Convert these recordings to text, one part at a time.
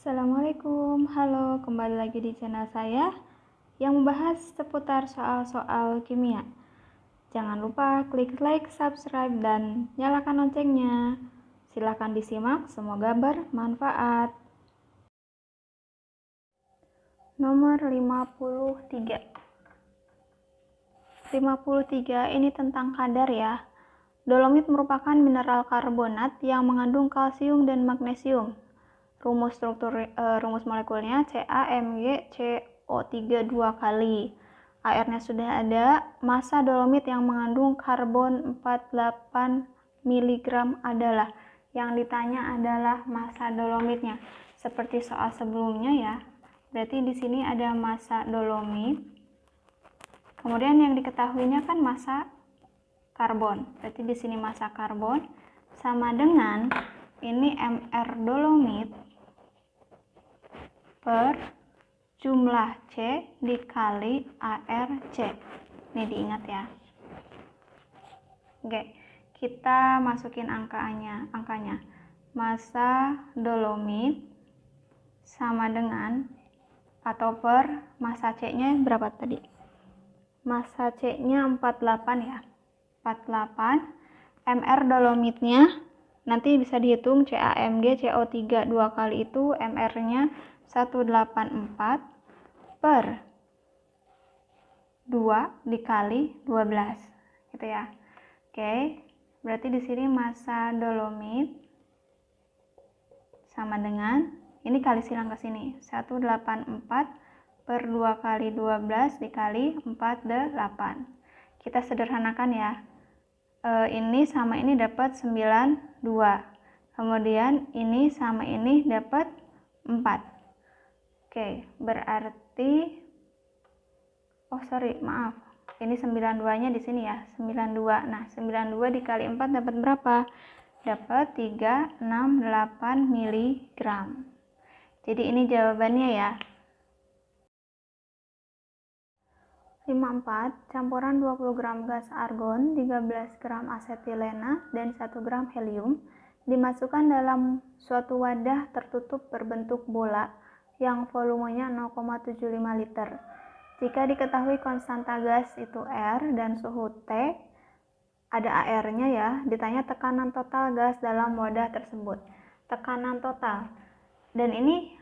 Assalamualaikum, halo, kembali lagi di channel saya yang membahas seputar soal-soal kimia. Jangan lupa klik like, subscribe, dan nyalakan loncengnya. Silahkan disimak, semoga bermanfaat. Nomor 53. 53 ini tentang kadar ya. Dolomit merupakan mineral karbonat yang mengandung kalsium dan magnesium. Rumus molekulnya CaMgCO3 2 kali. Airnya sudah ada. Massa dolomit yang mengandung karbon 48 mg adalah. Yang ditanya adalah massa dolomitnya. Seperti soal sebelumnya ya. Berarti di sini ada massa dolomit. Kemudian yang diketahuinya kan massa karbon. Berarti di sini massa karbon sama dengan ini Mr dolomit per jumlah C dikali ARC. Ini diingat ya. Oke, kita masukin angkanya. Massa dolomit sama dengan atau per massa C-nya berapa tadi? Massa C-nya 48 ya. 48. Mr dolomitnya nanti bisa dihitung CaMgCO3 2 kali itu Mr-nya 184 per 2 dikali 12 gitu ya. Oke, berarti di sini massa dolomit sama dengan ini kali silang ke sini 184 per 2 kali 12 dikali 48. Kita sederhanakan ya. Ini sama ini dapat 92. Kemudian ini sama ini dapat 4. Oke, berarti maaf. Ini 92-nya di sini ya, 92. Nah, 92 dikali 4 dapat berapa? Dapat 368 mg. Jadi ini jawabannya ya. 54. Campuran 20 gram gas argon, 13 gram asetilena, dan 1 gram helium dimasukkan dalam suatu wadah tertutup berbentuk bola yang volumenya 0,75 liter. Jika diketahui konstanta gas itu R dan suhu T, ada AR-nya ya, ditanya tekanan total gas dalam wadah tersebut. Tekanan total. Dan ini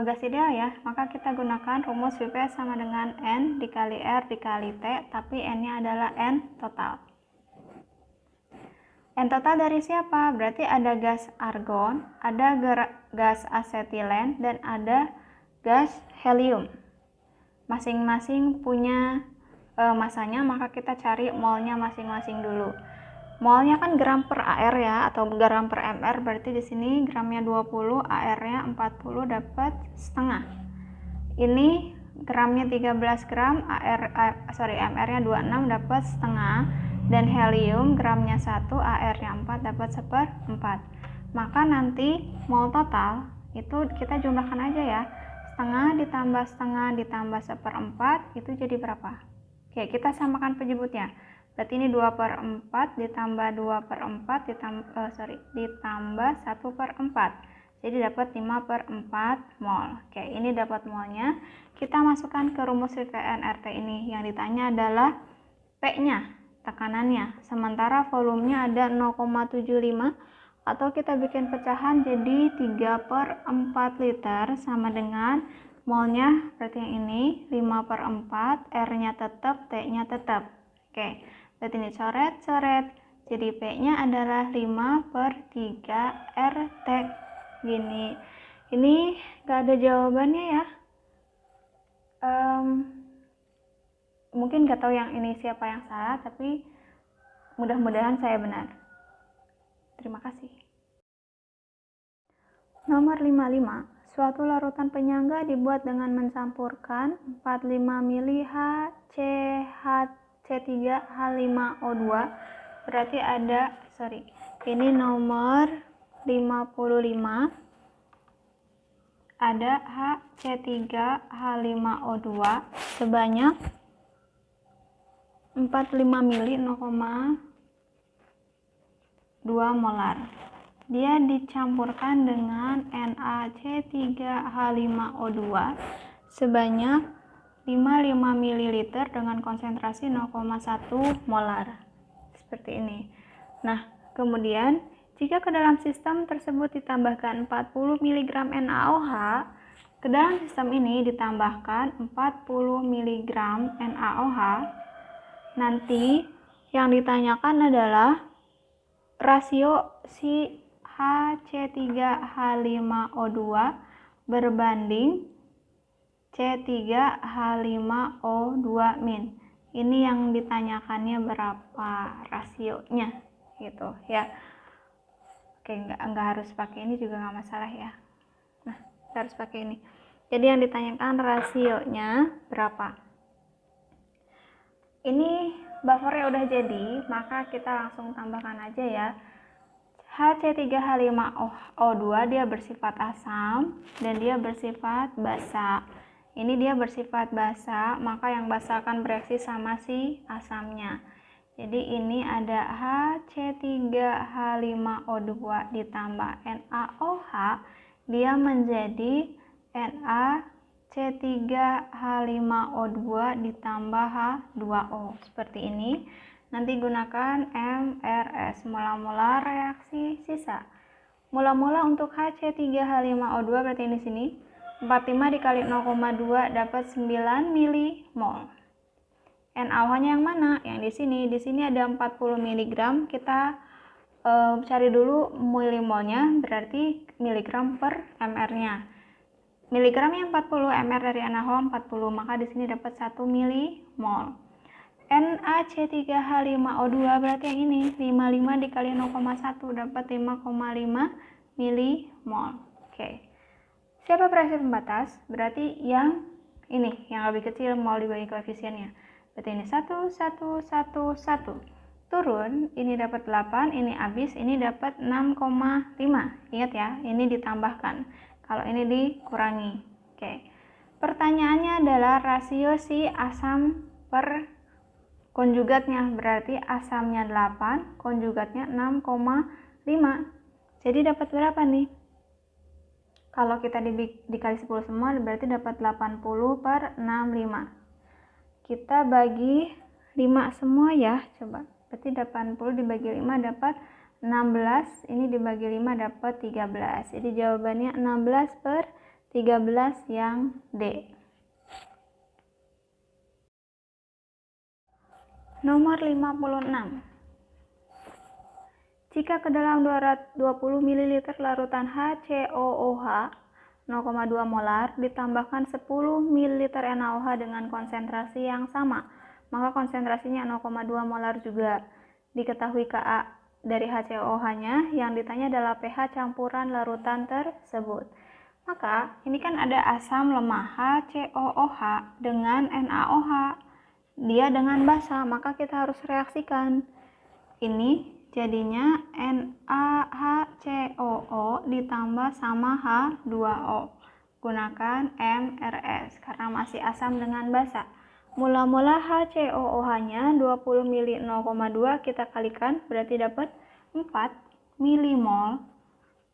gas ideal ya, maka kita gunakan rumus VP sama dengan N dikali R dikali T, tapi N-nya adalah N total. N total dari siapa? Berarti ada gas argon, ada gas asetilen, dan ada gas helium. Masing-masing punya masanya, maka kita cari molnya masing-masing dulu. Molnya kan gram per AR ya, atau gram per MR, berarti di sini gramnya 20, AR-nya 40, dapat setengah. Ini gramnya 13 gram, MR-nya 26, dapat setengah. Dan helium gramnya 1, AR-nya 4, dapat 1/4. Maka nanti mol total itu kita jumlahkan aja ya. Setengah ditambah setengah ditambah 1/4 itu jadi berapa? Oke, kita samakan penyebutnya. Berarti ini 2/4 ditambah 2/4 ditambah 1/4. Jadi dapat 5/4 mol. Oke, ini dapat molnya. Kita masukkan ke rumus VVN-RT ini. Yang ditanya adalah P-nya, tekanannya. Sementara volumenya ada 0,75 atau kita bikin pecahan jadi 3/4 liter sama dengan molnya, berarti yang ini 5/4, R-nya tetap, T-nya tetap. Oke, berarti ini coret-coret, jadi P-nya adalah 5/3 RT. Gini, ini gak ada jawabannya ya. Mungkin gak tahu yang ini siapa yang salah, tapi mudah-mudahan saya benar. Terima kasih. Nomor 55. Suatu larutan penyangga dibuat dengan mencampurkan 45 ml HC3H5O2. Berarti ada, ini nomor 55. Ada HC3H5O2 sebanyak 45 ml 0,2 molar. dia dicampurkan dengan NaC3H5O2 sebanyak 55 ml dengan konsentrasi 0,1 molar. Seperti ini. Nah, kemudian jika ke dalam sistem tersebut ditambahkan 40 mg NaOH, ke dalam sistem ini ditambahkan 40 mg NaOH, nanti yang ditanyakan adalah rasio si HC3H5O2 berbanding C3H5O2-. Ini yang ditanyakannya berapa rasionya gitu ya. Oke, nggak harus pakai ini juga nggak masalah ya. Nah, harus pakai ini. Jadi yang ditanyakan rasionya berapa. Ini buffernya udah jadi, maka kita langsung tambahkan aja ya. HC3H5O2 dia bersifat asam dan dia bersifat basa. Ini dia bersifat basa, maka yang basa akan bereaksi sama si asamnya. Jadi ini ada HC3H5O2 ditambah NaOH, dia menjadi NaC3H5O2 ditambah H2O. Seperti ini. Nanti gunakan MRS, mula-mula reaksi sisa. Mula-mula untuk HC3H5O2 berarti ini sini 45 dikali 0,2 dapat 9 milimol. NaOH-nya yang mana? Yang di sini. Di sini ada 40 mg. Kita cari dulu milimolnya, berarti miligram per mr-nya. Miligramnya 40, mr dari NaOH 40, maka di sini dapat 1 milimol. NaC3H5O2 berarti yang ini 55 dikali 0,1 dapat 5,5 milimol. Oke. Siapa reaksi pembatas? Berarti yang ini yang lebih kecil mol dibagi koefisiennya. Berarti ini 1 1 1 1. Turun, ini dapat 8, ini habis, ini dapat 6,5. Ingat ya, ini ditambahkan. Kalau ini dikurangi. Oke. Pertanyaannya adalah rasio si asam per konjugatnya, berarti asamnya 8, konjugatnya 6,5. Jadi dapat berapa nih? Kalau kita dikali 10 semua, berarti dapat 80 per 65. Kita bagi 5 semua ya, coba. Berarti 80 dibagi 5 dapat 16, ini dibagi 5 dapat 13. Jadi jawabannya 16 per 13 yang D. Nomor 56. Jika ke dalam 220 ml larutan HCOOH 0,2 molar ditambahkan 10 ml NaOH dengan konsentrasi yang sama, maka konsentrasinya 0,2 molar juga. Diketahui Ka dari HCOOH-nya, yang ditanya adalah pH campuran larutan tersebut. Maka ini kan ada asam lemah HCOOH dengan NaOH. Dia dengan basa, maka kita harus reaksikan. Ini jadinya NaHCOO ditambah sama H2O. Gunakan MRS karena masih asam dengan basa. Mula-mula HCOOH-nya 20 ml 0,2 kita kalikan berarti dapat 4 milimol.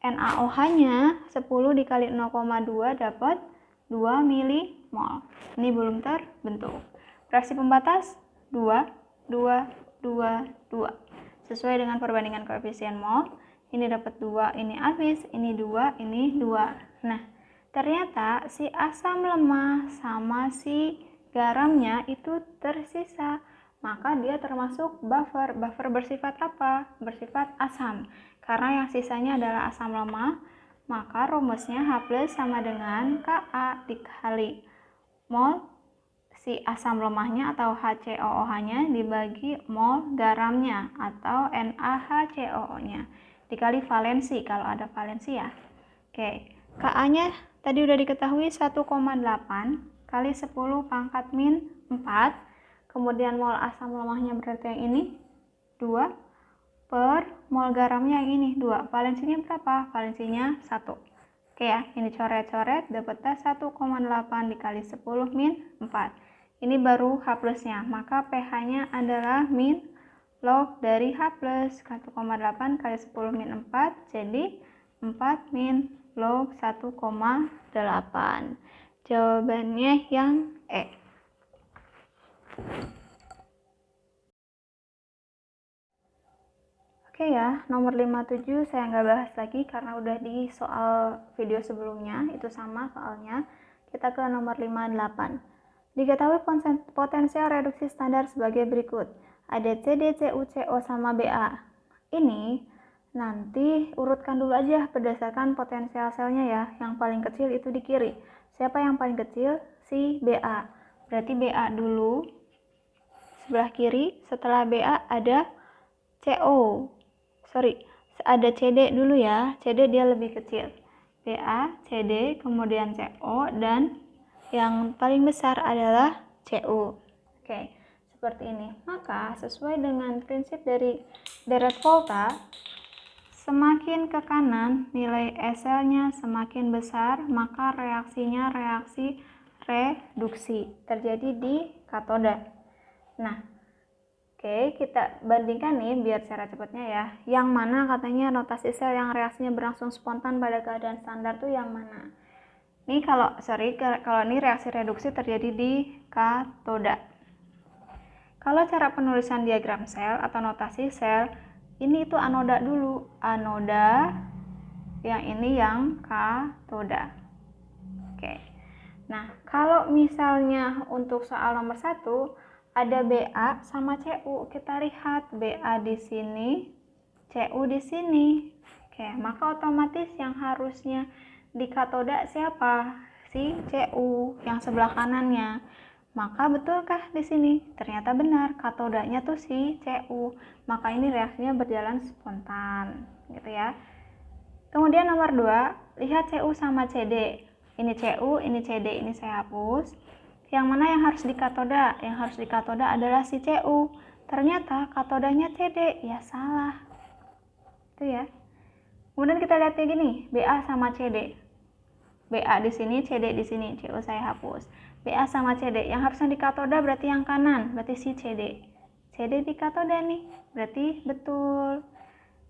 NaOH-nya 10 dikali 0,2 dapat 2 milimol. Ini belum terbentuk. Reaksi pembatas 2, 2, 2, 2. Sesuai dengan perbandingan koefisien mol. Ini dapat 2, ini habis, ini 2, ini 2. Nah, ternyata si asam lemah sama si garamnya itu tersisa. Maka dia termasuk buffer. Buffer bersifat apa? Bersifat asam. Karena yang sisanya adalah asam lemah, maka rumusnya H+ sama dengan Ka dikali mol si asam lemahnya atau HCOOH-nya dibagi mol garamnya atau NaHCOO-nya dikali valensi kalau ada valensi ya. Oke, Ka-nya tadi udah diketahui 1,8 kali 10 pangkat min 4. Kemudian mol asam lemahnya berarti yang ini 2 per mol garamnya yang ini 2. Valensinya berapa? Valensinya 1. Oke ya, ini coret-coret dapatnya 1,8 dikali 10 min 4. Ini baru H+-nya, maka pH-nya adalah min log dari H plus 1,8 kali 10 min 4, jadi 4 min log 1,8. Jawabannya yang E. Oke ya, nomor 57 saya nggak bahas lagi karena udah di soal video sebelumnya, itu sama soalnya. Kita ke nomor 58. Diketahui potensial reduksi standar sebagai berikut. Ada CD, CU, CO sama BA. Ini nanti urutkan dulu aja berdasarkan potensial selnya ya. Yang paling kecil itu di kiri. Siapa yang paling kecil? Si BA. Berarti BA dulu sebelah kiri. Setelah BA ada CO. Ada CD dulu ya. CD dia lebih kecil. BA, CD, kemudian CO, dan yang paling besar adalah CU. Oke, seperti ini. Maka sesuai dengan prinsip dari deret volta, semakin ke kanan nilai SL-nya semakin besar, maka reaksinya reaksi reduksi terjadi di katoda. Nah, oke, kita bandingkan nih biar cara cepatnya ya. Yang mana katanya notasi sel yang reaksinya berlangsung spontan pada keadaan standar tuh yang mana? Ini kalau ini reaksi reduksi terjadi di katoda. Kalau cara penulisan diagram sel atau notasi sel, ini itu anoda dulu. Anoda, yang ini yang katoda. Oke. Nah, kalau misalnya untuk soal nomor 1, ada BA sama CU. Kita lihat BA di sini, CU di sini. Oke, maka otomatis yang harusnya di katoda siapa? Si CU yang sebelah kanannya. Maka betulkah di sini? Ternyata benar, katodanya tuh si CU. Maka ini reaksinya berjalan spontan, gitu ya. Kemudian nomor 2, lihat CU sama CD. Ini CU, ini CD, ini saya hapus. Yang mana yang harus di katoda? Yang harus di katoda adalah si CU. Ternyata katodanya CD. Ya salah. Itu ya. Kemudian kita lihat kayak gini, BA sama CD. BA di sini, CD di sini. CU saya hapus. BA sama CD. Yang harusnya di katoda berarti yang kanan, berarti si CD. CD di katoda nih, berarti betul.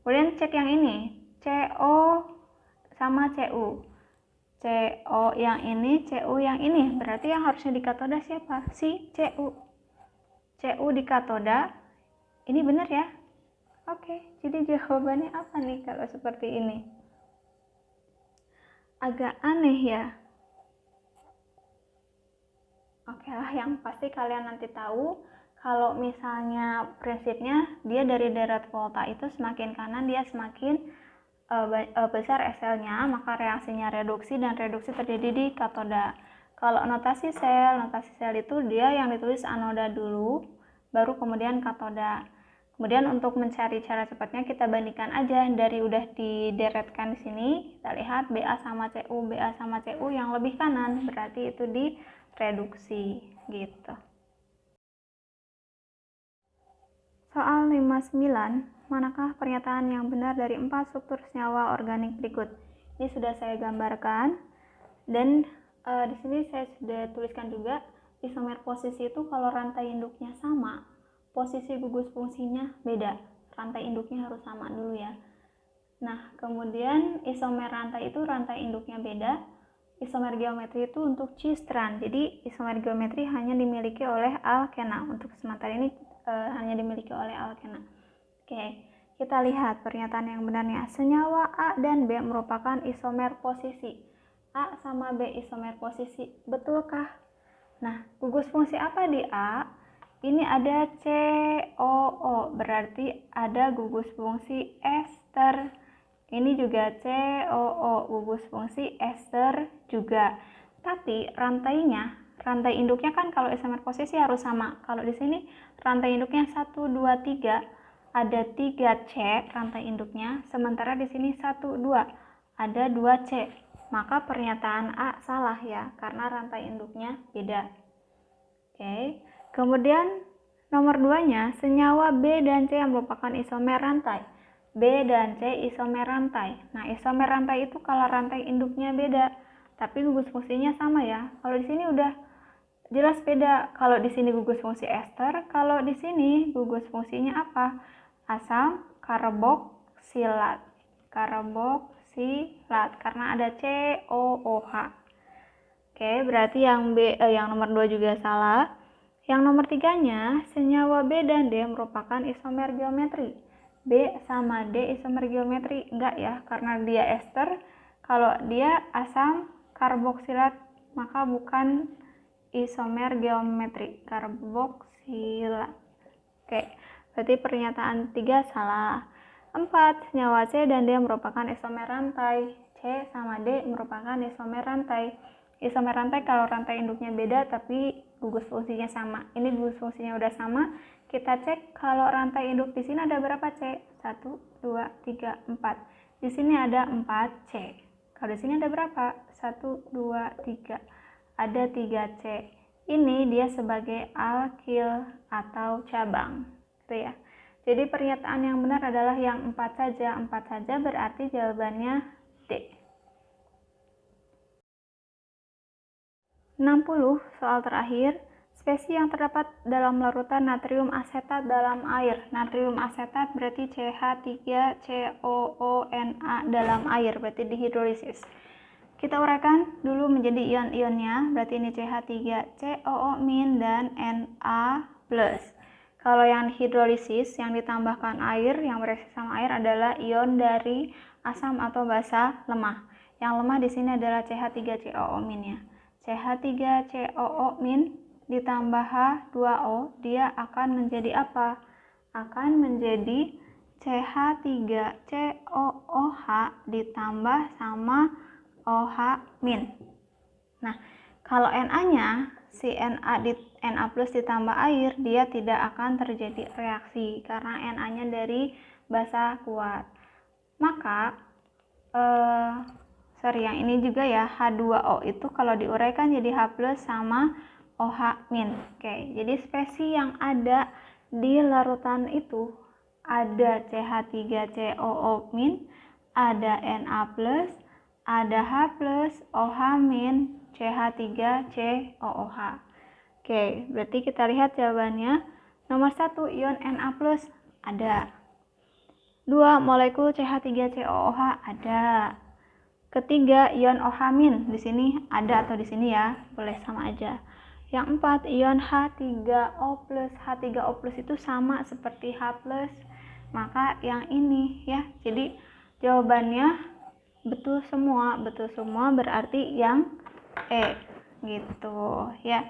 Kemudian cek yang ini, CO sama CU. CO yang ini, CU yang ini. Berarti yang harusnya di katoda siapa? Si CU. CU di katoda. Ini benar ya? Oke, jadi jawabannya apa nih kalau seperti ini? Agak aneh ya. Oke lah, yang pasti kalian nanti tahu kalau misalnya prinsipnya dia dari deret volta itu semakin kanan dia semakin besar SL-nya, maka reaksinya reduksi dan reduksi terjadi di katoda. Kalau notasi sel itu dia yang ditulis anoda dulu, baru kemudian katoda. Kemudian untuk mencari cara cepatnya kita bandingkan aja dari udah dideretkan di sini, kita lihat BA sama CU yang lebih kanan, berarti itu di reduksi gitu. Soal 59. Manakah pernyataan yang benar dari 4 struktur senyawa organik berikut? Ini sudah saya gambarkan dan di sini saya sudah tuliskan juga isomer posisi itu kalau rantai induknya sama, posisi gugus fungsinya beda. Rantai induknya harus sama dulu ya. Nah, kemudian isomer rantai itu rantai induknya beda. Isomer geometri itu untuk C-strand. Jadi isomer geometri hanya dimiliki oleh alkena. Untuk sementara ini hanya dimiliki oleh alkena. Oke, kita lihat pernyataan yang benarnya. Senyawa A dan B merupakan isomer posisi. A sama B isomer posisi. Betulkah? Nah, gugus fungsi apa di A? Ini ada COO, berarti ada gugus fungsi ester. Ini juga COO, gugus fungsi ester juga. Tapi rantai induknya kan kalau isomer posisi harus sama. Kalau di sini rantai induknya 1, 2, 3. Ada 3C rantai induknya, sementara di sini 1, 2. Ada 2C. Maka pernyataan A salah ya, karena rantai induknya beda. Oke. Kemudian nomor 2-nya, senyawa B dan C yang merupakan isomer rantai. B dan C isomer rantai. Nah, isomer rantai itu kalau rantai induknya beda, tapi gugus fungsinya sama ya. Kalau di sini udah jelas beda. Kalau di sini gugus fungsi ester, kalau di sini gugus fungsinya apa? Asam karboksilat. Karboksilat karena ada COOH. Oke, berarti yang yang nomor 2 juga salah. Yang nomor 3-nya, senyawa B dan D merupakan isomer geometri. B sama D isomer geometri? Enggak ya, karena dia ester. Kalau dia asam karboksilat, maka bukan isomer geometri. Karboksilat. Oke, berarti pernyataan 3 salah. 4, senyawa C dan D merupakan isomer rantai. C sama D merupakan isomer rantai. Isomer rantai kalau rantai induknya beda tapi gugus fungsinya sama. Ini gugus fungsinya udah sama. Kita cek kalau rantai induk di sini ada berapa C? 1, 2, 3, 4. Di sini ada 4 C. Kalau di sini ada berapa? 1, 2, 3. Ada 3 C. Ini dia sebagai alkil atau cabang. Gitu ya. Jadi pernyataan yang benar adalah yang 4 saja. 4 saja berarti jawabannya D. 60, soal terakhir. Spesies yang terdapat dalam larutan natrium asetat dalam air. Natrium asetat berarti CH3COONa dalam air, berarti dihidrolisis. Kita uraikan dulu menjadi ion-ionnya, berarti ini CH3COO- dan Na+. Kalau yang hidrolisis, yang ditambahkan air, yang bereaksi sama air adalah ion dari asam atau basa lemah. Yang lemah di sini adalah CH3COO- ya. CH3COO- ditambah H2O, dia akan menjadi apa? Akan menjadi CH3COOH ditambah sama OH-. Nah, kalau Na-nya, si Na plus ditambah air, dia tidak akan terjadi reaksi karena Na-nya dari basa kuat. Maka, yang ini juga ya, H2O itu kalau diuraikan jadi H plus sama OH-. Oke, jadi spesies yang ada di larutan itu ada CH3COO-, ada Na+, ada H+, OH-, CH3COOH. Oke, berarti kita lihat jawabannya. Nomor 1, ion Na+, ada. 2, molekul CH3COOH ada. Ketiga, ion OH-, di sini ada atau di sini ya, boleh sama aja. Yang 4, ion H3O+. H3O+ itu sama seperti H+, maka yang ini ya. Jadi jawabannya betul semua berarti yang E gitu ya.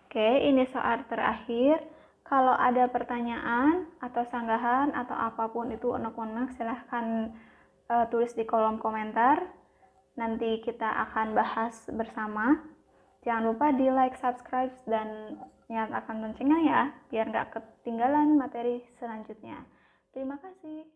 Oke, ini soal terakhir. Kalau ada pertanyaan atau sanggahan atau apapun itu unek-unek, silahkan tulis di kolom komentar. Nanti kita akan bahas bersama. Jangan lupa di like, subscribe, dan nyalakan loncengnya ya, biar nggak ketinggalan materi selanjutnya. Terima kasih.